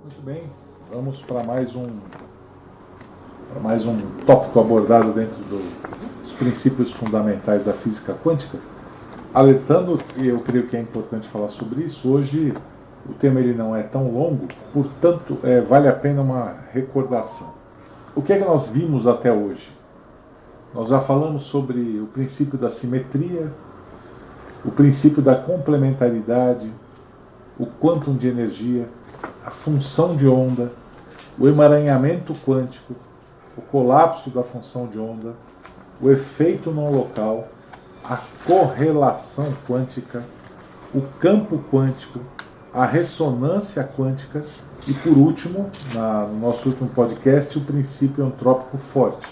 Muito bem, vamos para mais um tópico abordado dentro dos princípios fundamentais da física quântica. Alertando, e eu creio que é importante falar sobre isso, hoje o tema ele não é tão longo, portanto vale a pena uma recordação. O que é que nós vimos até hoje? Nós já falamos sobre o princípio da simetria, o princípio da complementaridade, o quantum de energia, a função de onda, o emaranhamento quântico, o colapso da função de onda, o efeito não local, a correlação quântica, o campo quântico, a ressonância quântica e, por último, no nosso último podcast, o princípio antrópico forte.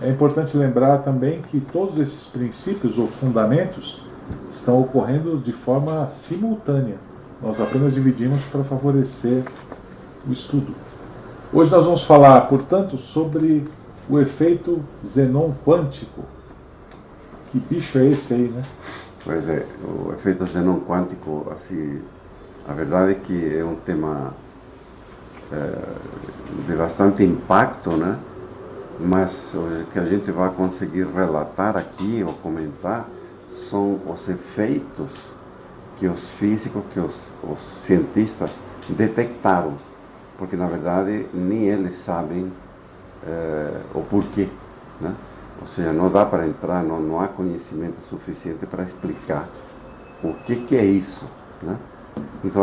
É importante lembrar também que todos esses princípios ou fundamentos estão ocorrendo de forma simultânea. Nós apenas dividimos para favorecer o estudo. Hoje nós vamos falar, portanto, sobre o efeito Zenon quântico. Que bicho é esse aí, né? Pois é, o efeito Zenon quântico, assim, a verdade é que é um tema de bastante impacto, né? Mas o que a gente vai conseguir relatar aqui ou comentar são os efeitos que os físicos, que os cientistas detectaram, porque na verdade nem eles sabem o porquê, né? Ou seja, não dá para entrar, não há conhecimento suficiente para explicar o que é isso, né? Então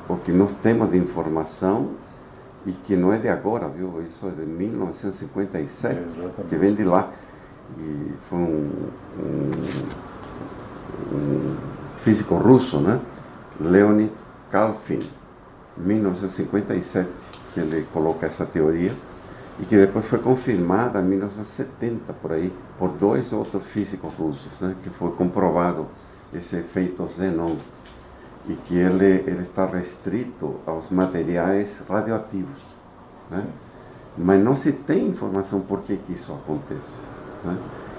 o que nós temos de informação, e que não é de agora, viu? Isso é de 1957, que vem de lá. E foi um físico russo, né? Leonid Khalfin, 1957, que ele coloca essa teoria, e que depois foi confirmada em 1970, por aí, por dois outros físicos russos, né? Que foi comprovado esse efeito Zenon, e que ele está restrito aos materiais radioativos, né? Mas não se tem informação por que isso acontece, né?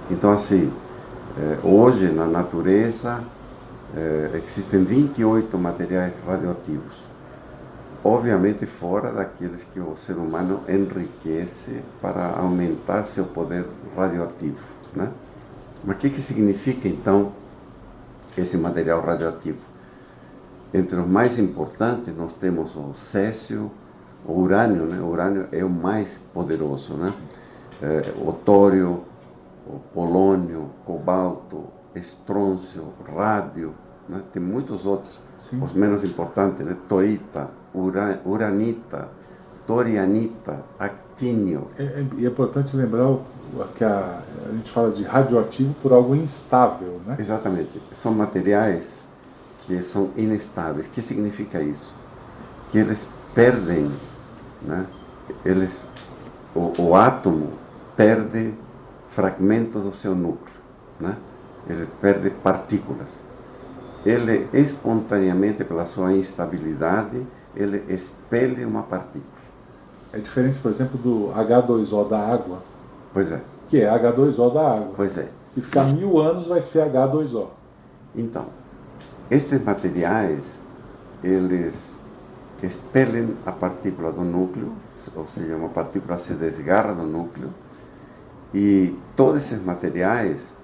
Então, assim, hoje na natureza existem 28 materiais radioativos, obviamente fora daqueles que o ser humano enriquece para aumentar seu poder radioativo, né? Mas o que significa, então, esse material radioativo? Entre os mais importantes, nós temos o césio, o urânio, né? O urânio é o mais poderoso, né? O tório, o polônio, cobalto, estrôncio, rádio, né? Tem muitos outros. Sim. Os menos importantes, né? Toita, uranita, torianita, actínio. E é importante lembrar que a gente fala de radioativo por algo instável, né? Exatamente. São materiais que são inestáveis. O que significa isso? Que eles perdem, né? O átomo perde fragmentos do seu núcleo, né? Ele perde partículas. Ele espontaneamente, pela sua instabilidade, ele expele uma partícula. É diferente, por exemplo, do H2O da água. Pois é. Que é H2O da água. Pois é. Se ficar 1000 anos, vai ser H2O. Então, esses materiais, eles expelem a partícula do núcleo, ou seja, uma partícula se desgarra do núcleo, e todos esses materiais,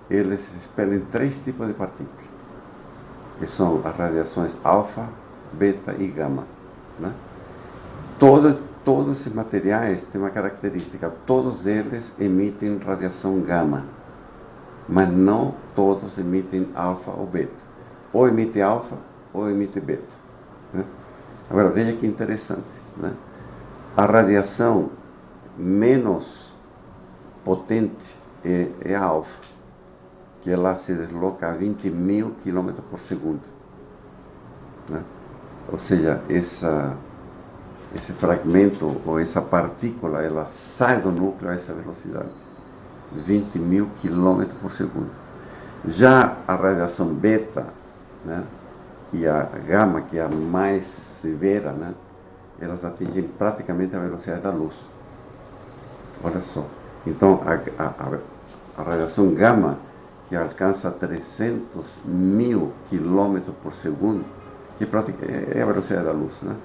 eles expelem 3 tipos de partículas, que são as radiações alfa, beta e gama, né? Todos esses materiais têm uma característica: todos eles emitem radiação gama, mas não todos emitem alfa ou beta. Ou emite alfa ou emite beta, né? Agora, veja que interessante, né? A radiação menos potente é a alfa, que ela se desloca a 20.000 km por segundo, né? Ou seja, esse fragmento ou essa partícula, ela sai do núcleo a essa velocidade, 20.000 km por segundo. Já a radiação beta, né, e a gama, que é a mais severa, né, elas atingem praticamente a velocidade da luz. Olha só. Então, a radiação gama, que alcança 300.000 km por segundo, que é a velocidade da luz, né?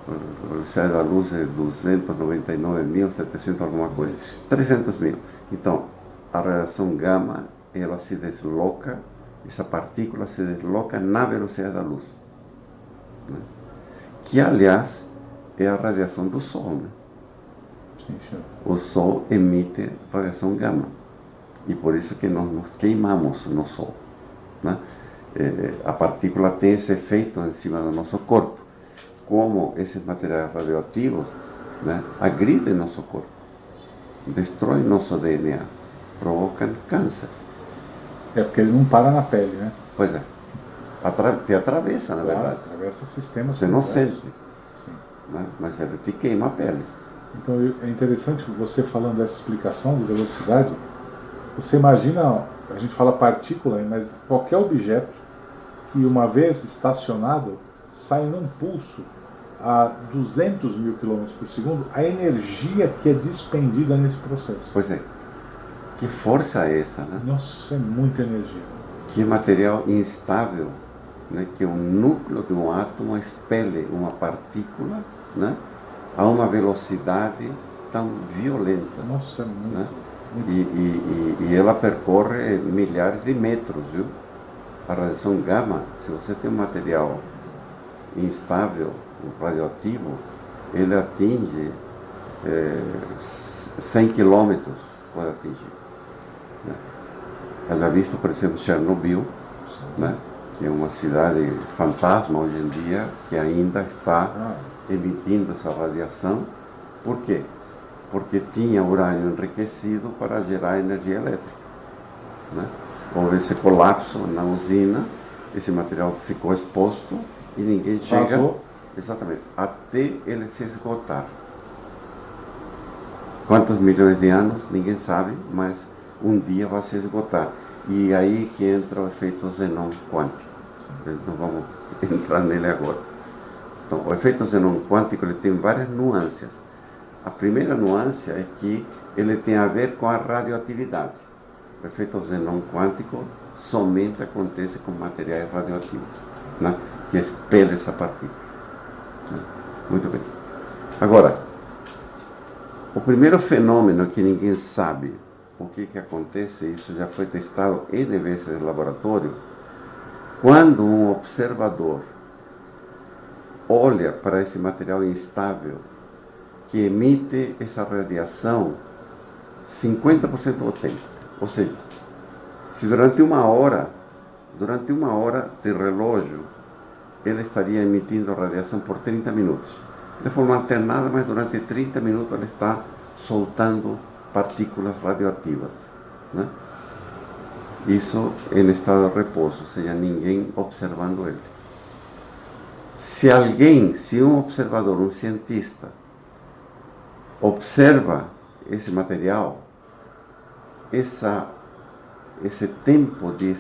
A velocidade da luz é 299.700 alguma coisa, 300 mil. Então, a radiação gama, ela se desloca, essa partícula se desloca na velocidade da luz, né? Que, aliás, é a radiação do Sol, né? Sim, senhor. O Sol emite radiação gama, e por isso que nós nos queimamos no Sol, né? A partícula tem esse efeito em cima do nosso corpo. Como esses materiais radioativos, né, agridem nosso corpo, destroem nosso DNA, provocam câncer. É porque ele não para na pele, né? Pois é, te atravessa, na verdade. Atravessa sistemas. Você não sente, Sim. né, mas ele te queima a pele. Então é interessante você falando dessa explicação de velocidade. Você imagina, a gente fala partícula, mas qualquer objeto que uma vez estacionado sai num pulso a 200 mil quilômetros por segundo, a energia que é despendida nesse processo. Pois é. Que força é essa, né? Nossa, é muita energia. Que material instável, né? Que o núcleo de um átomo expele uma partícula, né? A uma velocidade tão violenta. Nossa, é muito. Né? Muito. E ela percorre milhares de metros, viu? A radiação gama, se você tem um material instável, radioativo, ele atinge 100 quilômetros, pode atingir. Né? Eu já visto, por exemplo, Chernobyl, né? Que é uma cidade fantasma hoje em dia, que ainda está emitindo essa radiação. Por quê? Porque tinha urânio enriquecido para gerar energia elétrica. Né? Houve esse colapso na usina, esse material ficou exposto e ninguém chega. Vazou. Exatamente, até ele se esgotar. Quantos milhões de anos, ninguém sabe, mas um dia vai se esgotar. E aí que entra o efeito Zenon quântico. Não vamos entrar nele agora. Então, o efeito Zenon quântico ele tem várias nuances. A primeira nuance é que ele tem a ver com a radioatividade. O efeito Zenon quântico somente acontece com materiais radioativos, né? Que expele essa partícula. Muito bem. Agora, o primeiro fenômeno que ninguém sabe o que acontece, isso já foi testado N vezes no laboratório, quando um observador olha para esse material instável que emite essa radiação 50% do tempo. Ou seja, se durante uma hora de relógio, ele estaria emitindo radiação por 30 minutos. De forma alternada, mas durante 30 minutos ele está soltando partículas radioativas. Né? Isso em estado de repouso, ou seja, ninguém observando ele. Se um observador, um cientista, observa esse material, esse tempo de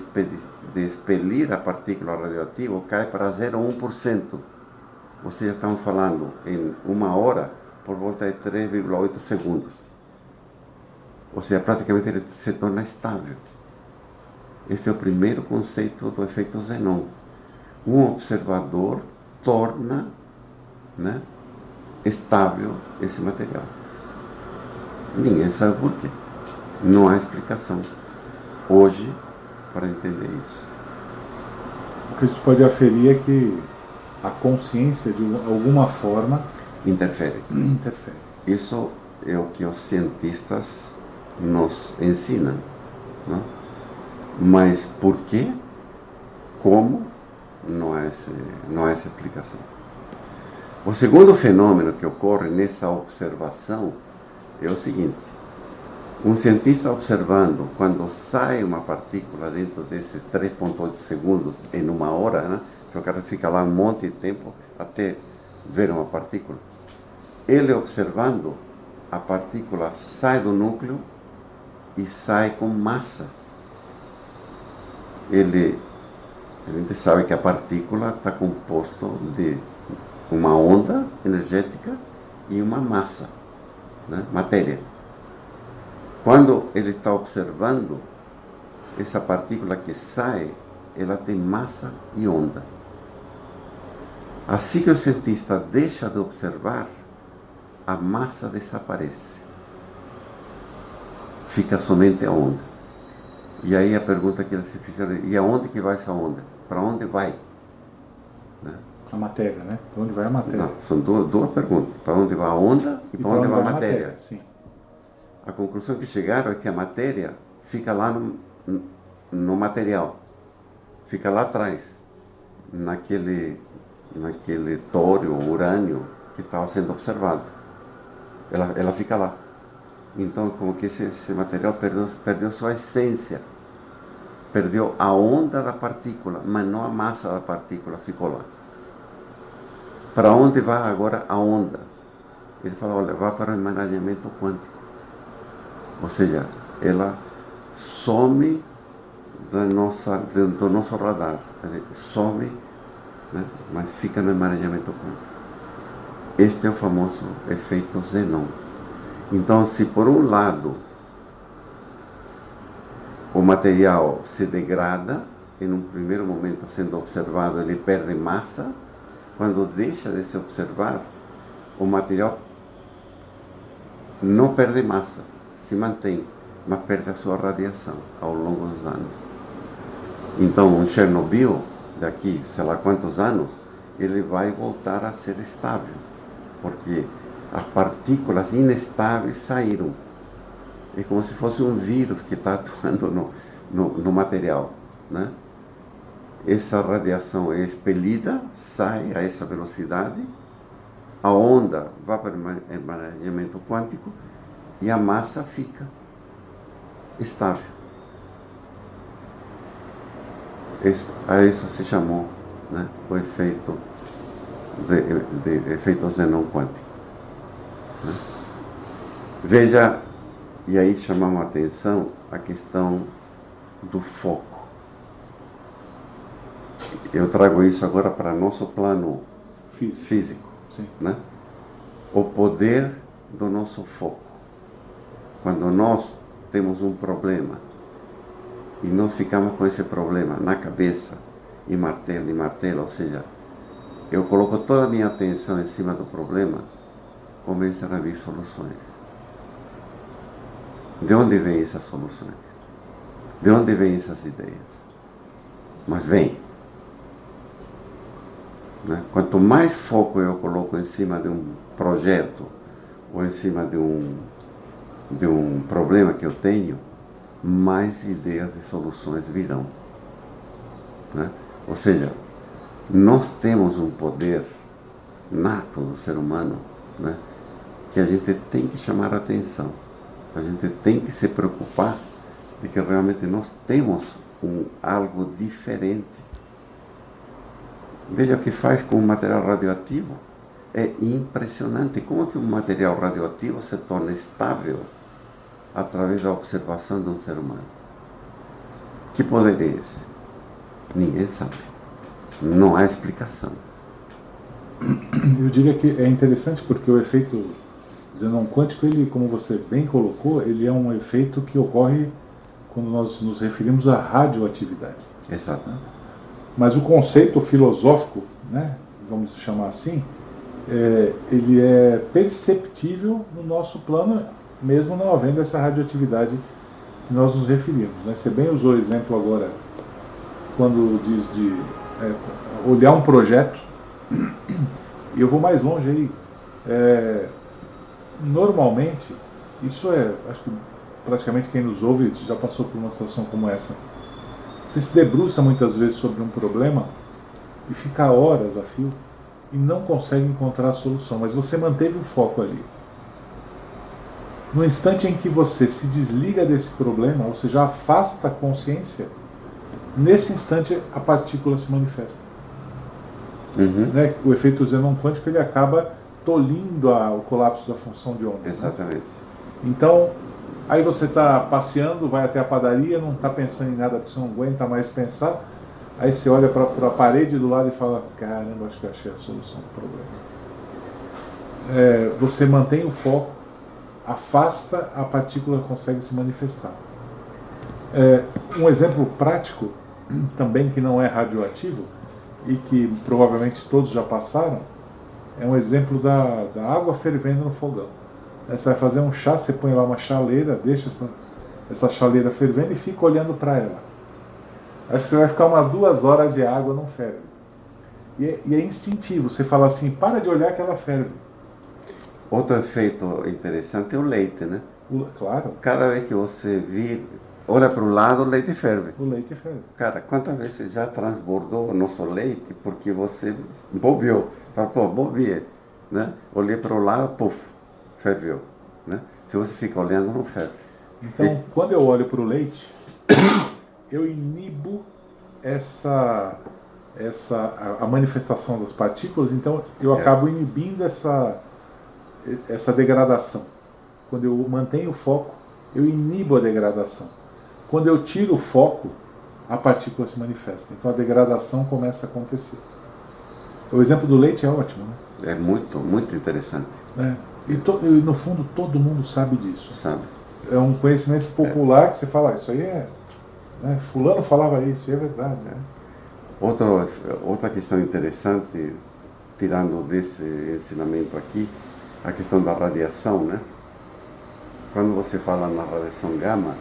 expelir a partícula radioativa cai para 0,1%. Ou seja, estamos falando em uma hora por volta de 3,8 segundos. Ou seja, praticamente ele se torna estável. Este é o primeiro conceito do efeito Zenon. Um observador torna, né, estável esse material. Ninguém sabe por quê. Não há explicação hoje para entender isso. O que a gente pode aferir é que a consciência, de alguma forma, interfere. Isso é o que os cientistas nos ensinam. Não? Mas por quê? Como? Não há essa explicação. O segundo fenômeno que ocorre nessa observação é o seguinte: um cientista observando quando sai uma partícula dentro desses 3,8 segundos em uma hora, né? O cara fica lá um monte de tempo até ver uma partícula. Ele observando, a partícula sai do núcleo e sai com massa. A gente sabe que a partícula está composta de uma onda energética e uma massa, né? Matéria. Quando ele está observando, essa partícula que sai, ela tem massa e onda. Assim que o cientista deixa de observar, a massa desaparece. Fica somente a onda. E aí a pergunta que eles se fizeram, e aonde que vai essa onda? Para onde vai? Né? A matéria, né? Para onde vai a matéria? Não, são duas perguntas. Para onde vai a onda e para onde vai a matéria? Sim. A conclusão que chegaram é que a matéria fica lá no material. Fica lá atrás, naquele tório, urânio que estava sendo observado. Ela fica lá. Então, como que esse material perdeu sua essência. Perdeu a onda da partícula, mas não a massa da partícula, ficou lá. Para onde vai agora a onda? Ele fala, olha, vai para o emaranhamento quântico. Ou seja, ela some do nosso radar. Some, né? Mas fica no emaranhamento quântico. Este é o famoso efeito Zenon. Então, se por um lado o material se degrada, e num primeiro momento sendo observado ele perde massa, quando deixa de se observar, o material não perde massa, se mantém, mas perde a sua radiação ao longo dos anos. Então, um Chernobyl, daqui sei lá quantos anos, ele vai voltar a ser estável, porque as partículas inestáveis saíram. É como se fosse um vírus que está atuando no material, né? Essa radiação é expelida, sai a essa velocidade, a onda vai para o emaranhamento quântico e a massa fica estável. A isso se chamou, né, o efeito de efeito Zenon quântico. Né? Veja, e aí chamamos a atenção a questão do foco. Eu trago isso agora para nosso plano físico, né? O poder do nosso foco. Quando nós temos um problema e nós ficamos com esse problema na cabeça e martelo, ou seja, eu coloco toda a minha atenção em cima do problema, começam a vir soluções. De onde vêm essas soluções? De onde vêm essas ideias? Mas vem. Né? Quanto mais foco eu coloco em cima de um projeto ou em cima de um problema que eu tenho, mais ideias e soluções virão. Né? Ou seja, nós temos um poder nato do ser humano, né, que a gente tem que chamar a atenção. A gente tem que se preocupar de que realmente nós temos algo diferente. Veja o que faz com o material radioativo. É impressionante como que um material radioativo se torna estável através da observação de um ser humano. Que poder é esse? Ninguém sabe. Não há explicação. Eu diria que é interessante porque o efeito Zenon quântico, ele, como você bem colocou, ele é um efeito que ocorre quando nós nos referimos à radioatividade. Exato. Né? Mas o conceito filosófico, né, vamos chamar assim, ele é perceptível no nosso plano, mesmo não havendo essa radioatividade que nós nos referimos. Né? Você bem usou o exemplo agora, quando diz de olhar um projeto, e eu vou mais longe aí. Normalmente, isso acho que praticamente quem nos ouve já passou por uma situação como essa. Você se debruça muitas vezes sobre um problema e fica horas a fio e não consegue encontrar a solução, mas você manteve o foco ali. No instante em que você se desliga desse problema, ou seja, afasta a consciência, nesse instante a partícula se manifesta. Uhum. Né? O efeito Zenon quântico, ele acaba tolhindo o colapso da função de onda. Exatamente. Né? Então, aí você está passeando, vai até a padaria, não está pensando em nada, porque você não aguenta mais pensar, aí você olha para a parede do lado e fala, caramba, acho que eu achei a solução do problema. Você mantém o foco, afasta, a partícula consegue se manifestar. Um exemplo prático, também que não é radioativo, e que provavelmente todos já passaram, é um exemplo da água fervendo no fogão. Você vai fazer um chá, você põe lá uma chaleira, deixa essa chaleira fervendo e fica olhando para ela. Acho que você vai ficar umas 2 horas e a água não ferve. E é instintivo, você fala assim, para de olhar que ela ferve. Outro efeito interessante é o leite, né? Claro. Cada vez que você olha para o lado, o leite ferve. O leite ferve. Cara, quantas vezes já transbordou o nosso leite porque você bobeou? Fala, pô, bobeei, né? Olhei para o lado, puf, ferveu, né? Se você fica olhando, não ferve. Então, quando eu olho para o leite, eu inibo a manifestação das partículas, então eu acabo inibindo essa degradação. Quando eu mantenho o foco, eu inibo a degradação. Quando eu tiro o foco, a partícula se manifesta. Então a degradação começa a acontecer. O exemplo do leite é ótimo, né? É muito, muito interessante. E no fundo todo mundo sabe disso. Sabe. É um conhecimento popular que você fala, isso aí é... Né? Fulano falava isso, e é verdade. Né? Outra questão interessante, tirando desse ensinamento aqui, a questão da radiação, né? Quando você fala na radiação gama,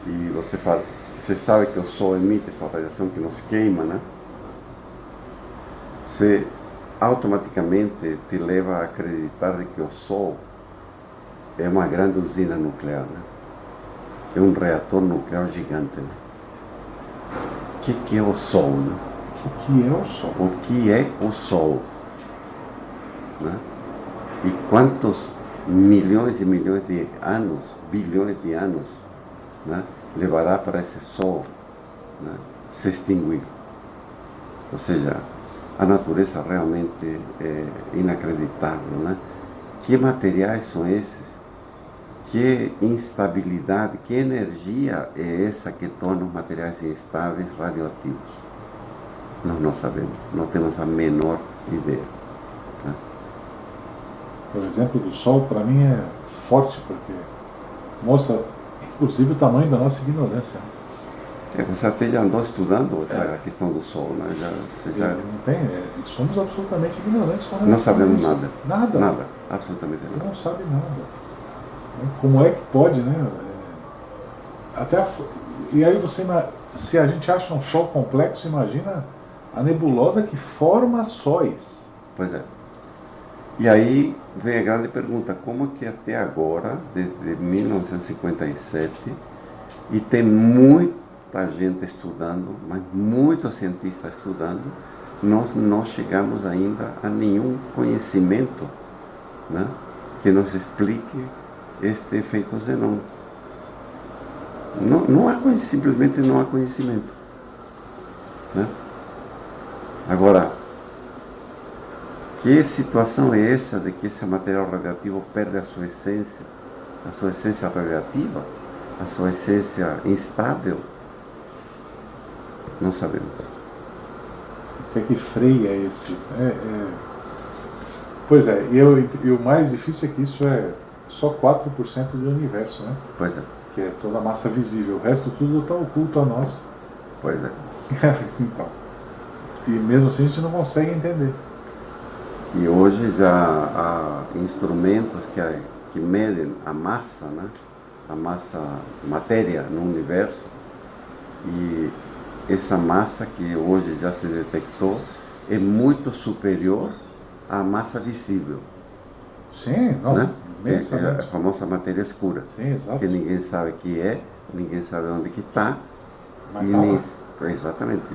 e você sabe que o Sol emite essa radiação que nos queima, né? Você automaticamente te leva a acreditar de que o Sol é uma grande usina nuclear, né? É um reator nuclear gigante, né? O que é o Sol, né? O que é o Sol? O que é o Sol? Né? E quantos milhões e milhões de anos, bilhões de anos, né, levará para esse Sol, né, se extinguir? Ou seja, a natureza realmente é inacreditável, né? Que materiais são esses? Que instabilidade, que energia é essa que torna os materiais instáveis radioativos? Nós não sabemos, não temos a menor ideia. Né? O exemplo do Sol, para mim, é forte, porque mostra, inclusive, o tamanho da nossa ignorância. Você até já andou estudando essa questão do Sol, né? Não tem, somos absolutamente ignorantes com relação Não sabemos a isso. nada. Nada. Nada, absolutamente nada. Você não sabe nada. Como é que pode, né? E aí se a gente acha um Sol complexo, imagina a nebulosa que forma sóis. Pois é. E aí vem a grande pergunta, como que até agora, desde 1957, e tem muita gente estudando, mas muitos cientistas estudando, nós não chegamos ainda a nenhum conhecimento, né, que nos explique este efeito xenon. Simplesmente não há conhecimento. Né? Agora, que situação é essa de que esse material radioativo perde a sua essência radiativa, a sua essência instável? Não sabemos. O que é que freia esse? Pois é, e o mais difícil é que isso é só 4% do universo, né? Pois é. Que é toda a massa visível. O resto tudo está oculto a nós. Pois é. Então, e mesmo assim a gente não consegue entender. E hoje já há instrumentos que medem a massa, né? A massa, matéria no universo. E essa massa que hoje já se detectou é muito superior à massa visível. Sim, não, né? imensamente. É a famosa matéria escura. Sim, exato. Que ninguém sabe o que é, ninguém sabe onde que está. Mas exatamente.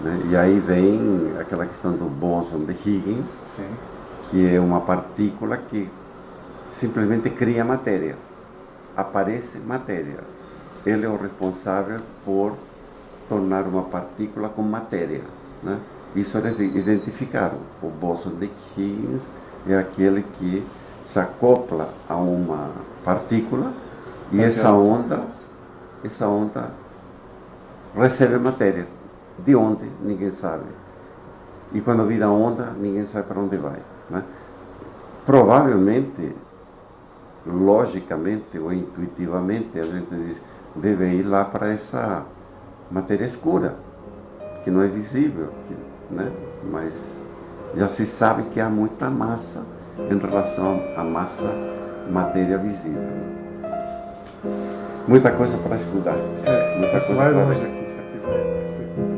Né? E aí vem aquela questão do bóson de Higgins, sim, que é uma partícula que simplesmente cria matéria. Aparece matéria. Ele é o responsável por tornar uma partícula com matéria. Né? Isso eles identificaram. O bóson de Higgins é aquele que se acopla a uma partícula e essa onda recebe matéria. De onde? Ninguém sabe. E quando vira onda, ninguém sabe para onde vai. Né? Provavelmente, logicamente ou intuitivamente, a gente deve ir lá para essa matéria escura. que não é visível, né? Mas já se sabe que há muita massa em relação à massa matéria visível. Muita coisa para estudar. Isso coisa vai para longe ver. aqui, isso aqui vai ser